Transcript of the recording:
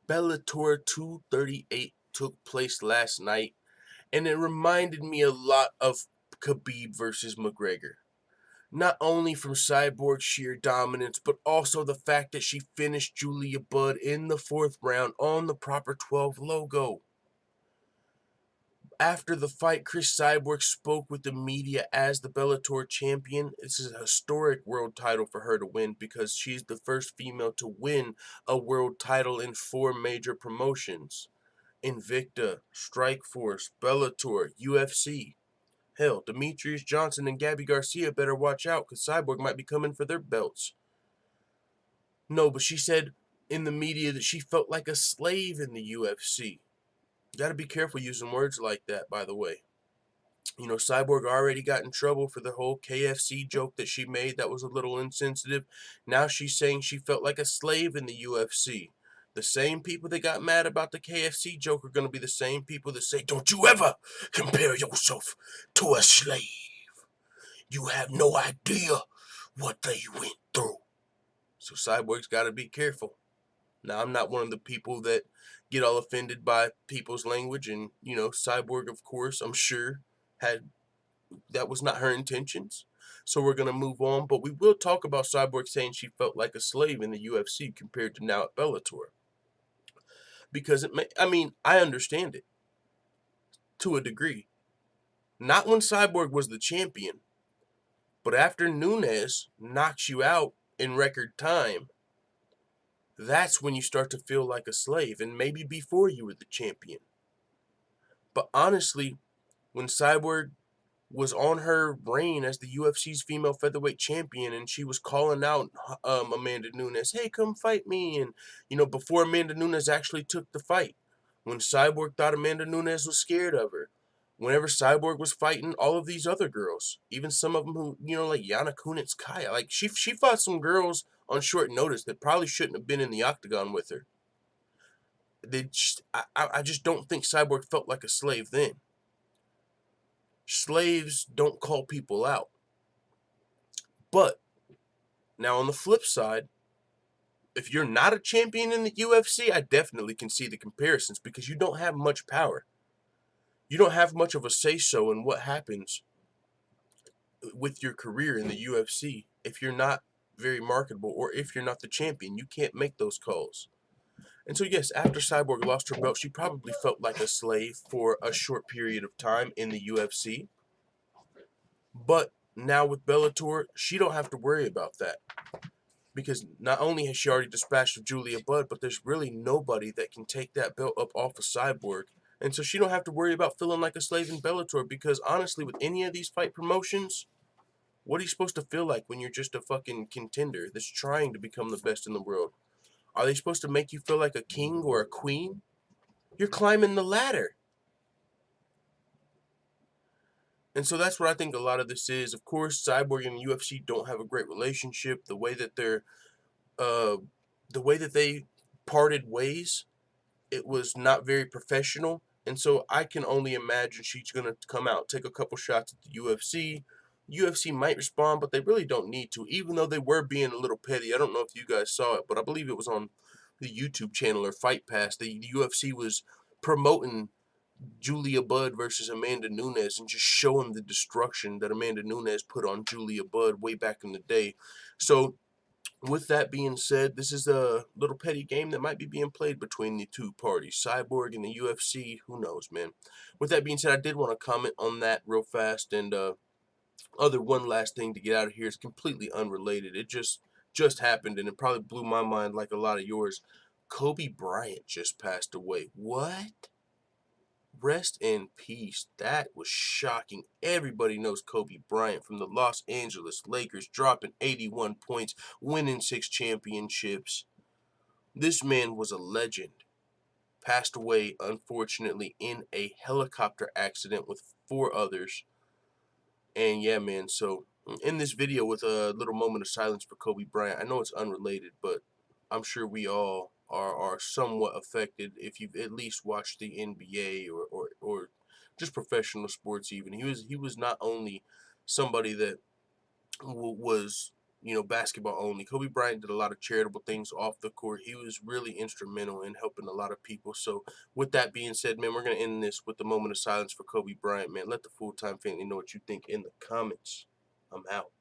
Bellator 238 took place last night, and it reminded me a lot of Khabib versus McGregor. Not only from Cyborg's sheer dominance, but also the fact that she finished Julia Budd in the 4th round on the proper 12 logo. After the fight, Chris Cyborg spoke with the media as the Bellator champion. This is a historic world title for her to win because she's the first female to win a world title in 4 major promotions: Invicta, Strikeforce, Bellator, UFC. Hell, Demetrius Johnson and Gabby Garcia better watch out because Cyborg might be coming for their belts. No, but she said in the media that she felt like a slave in the UFC. You gotta be careful using words like that, by the way. You know, Cyborg already got in trouble for the whole KFC joke that she made that was a little insensitive. Now she's saying she felt like a slave in the UFC. The same people that got mad about the KFC joke are going to be the same people that say, "Don't you ever compare yourself to a slave. You have no idea what they went through." So Cyborg's got to be careful. Now, I'm not one of the people that get all offended by people's language, and, you know, Cyborg, of course, I'm sure, that was not her intentions. So we're going to move on, but we will talk about Cyborg saying she felt like a slave in the UFC compared to now at Bellator. Because, I understand it to a degree. Not when Cyborg was the champion, but after Nunes knocks you out in record time, that's when you start to feel like a slave, and maybe before you were the champion. But honestly, when Cyborg was on her reign as the UFC's female featherweight champion, and she was calling out Amanda Nunes, "Hey, come fight me," and, you know, before Amanda Nunes actually took the fight, when Cyborg thought Amanda Nunes was scared of her, whenever Cyborg was fighting all of these other girls, even some of them who, you know, like Yana Kunitskaya, like she fought some girls on short notice that probably shouldn't have been in the octagon with her. I just don't think Cyborg felt like a slave then. Slaves don't call people out. But now on the flip side, if you're not a champion in the UFC, I definitely can see the comparisons because you don't have much power. You don't have much of a say-so in what happens with your career in the UFC if you're not very marketable or if you're not the champion. You can't make those calls. And so, yes, after Cyborg lost her belt, she probably felt like a slave for a short period of time in the UFC. But now with Bellator, she don't have to worry about that. Because not only has she already dispatched of Julia Budd, but there's really nobody that can take that belt up off of Cyborg. And so she don't have to worry about feeling like a slave in Bellator, because honestly, with any of these fight promotions, what are you supposed to feel like when you're just a fucking contender that's trying to become the best in the world? Are they supposed to make you feel like a king or a queen? You're climbing the ladder. And so that's what I think a lot of this is. Of course, Cyborg and UFC don't have a great relationship. The way that they parted ways, it was not very professional. And so I can only imagine she's going to come out, take a couple shots at the UFC. UFC might respond, but they really don't need to, even though they were being a little petty. I don't know if you guys saw it, but I believe it was on the YouTube channel or Fight Pass. The UFC was promoting Julia Budd versus Amanda Nunes and just showing the destruction that Amanda Nunes put on Julia Budd way back in the day. So with that being said, this is a little petty game that might be being played between the two parties, Cyborg and the UFC. Who knows, man? With that being said, I did want to comment on that real fast. And one last thing to get out of here is completely unrelated. It just happened, and it probably blew my mind like a lot of yours. Kobe Bryant just passed away. What? Rest in peace. That was shocking. Everybody knows Kobe Bryant from the Los Angeles Lakers, dropping 81 points, winning 6 championships. This man was a legend. Passed away, unfortunately, in a helicopter accident with 4 others. And yeah, man, so in this video with a little moment of silence for Kobe Bryant, I know it's unrelated, but I'm sure we all are somewhat affected if you've at least watched the NBA or just professional sports even. He was not only somebody that was basketball only. Kobe Bryant did a lot of charitable things off the court. He was really instrumental in helping a lot of people. So with that being said, man, we're going to end this with a moment of silence for Kobe Bryant, man. Let the full-time family know what you think in the comments. I'm out.